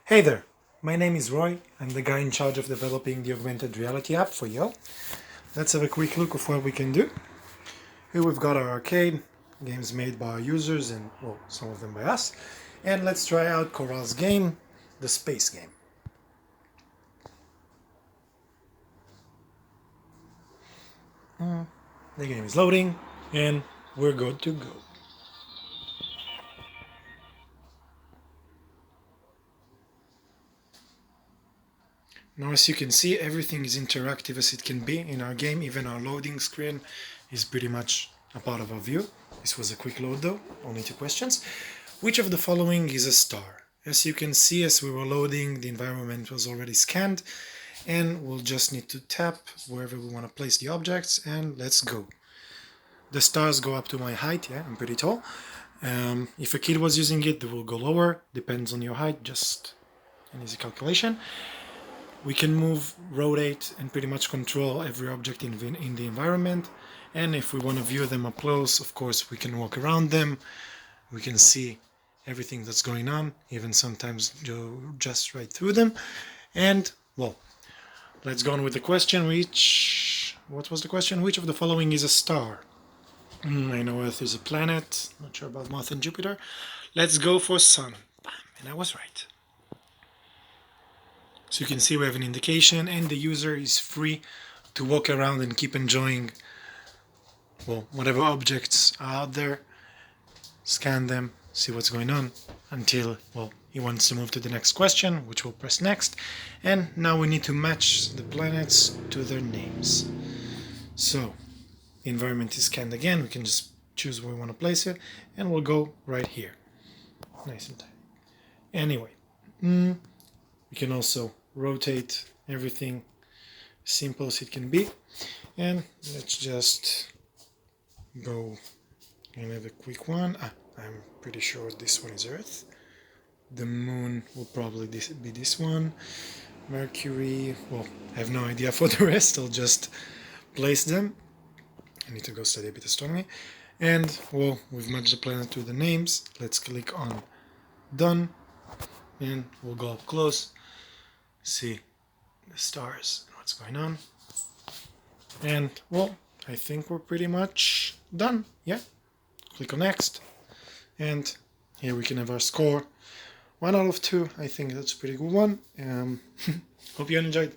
Hey there, my name is Roy. I'm the guy in charge of developing the augmented reality app for Yale. Let's have a quick look of what we can do. Here we've got our arcade, games made by our users and, well, some of them by us. And let's try out Coral's game, the space game. The game is loading and we're good to go. Now, as you can see, everything is interactive as it can be in our game. Even our loading screen is pretty much a part of our view. This was a quick load though, only 2 questions. Which of the following is a star? As you can see, as we were loading, the environment was already scanned, and we'll just need to tap wherever we want to place the objects, and let's go. The stars go up to my height, yeah, I'm pretty tall. If a kid was using it, they will go lower, depends on your height, just an easy calculation. We can move, rotate, and pretty much control every object in the environment. And if we want to view them up close, of course, we can walk around them. We can see everything that's going on, even sometimes go just right through them. And, well, let's go on with the question. What was the question? Which of the following is a star? I know Earth is a planet. Not sure about Mars and Jupiter. Let's go for Sun. And I was right. So you can see we have an indication, and the user is free to walk around and keep enjoying, well, whatever objects are out there, scan them, see what's going on, until, well, he wants to move to the next question, which we'll press next. And now we need to match the planets to their names. So the environment is scanned again. We can just choose where we want to place it, and we'll go right here. Nice and tight. Anyway, we can also rotate everything, simple as it can be. And let's just go and have a quick one. I'm pretty sure this one is Earth. The moon will probably be this one. Mercury, well, I have no idea for the rest. I'll just place them. I need to go study a bit of astronomy. And, well, we've matched the planet to the names. Let's click on Done. And we'll go up close, see the stars and what's going on. And, well, I think we're pretty much done. Yeah. Click on Next. And here we can have our score. 1 out of 2. I think that's a pretty good one. Hope you enjoyed.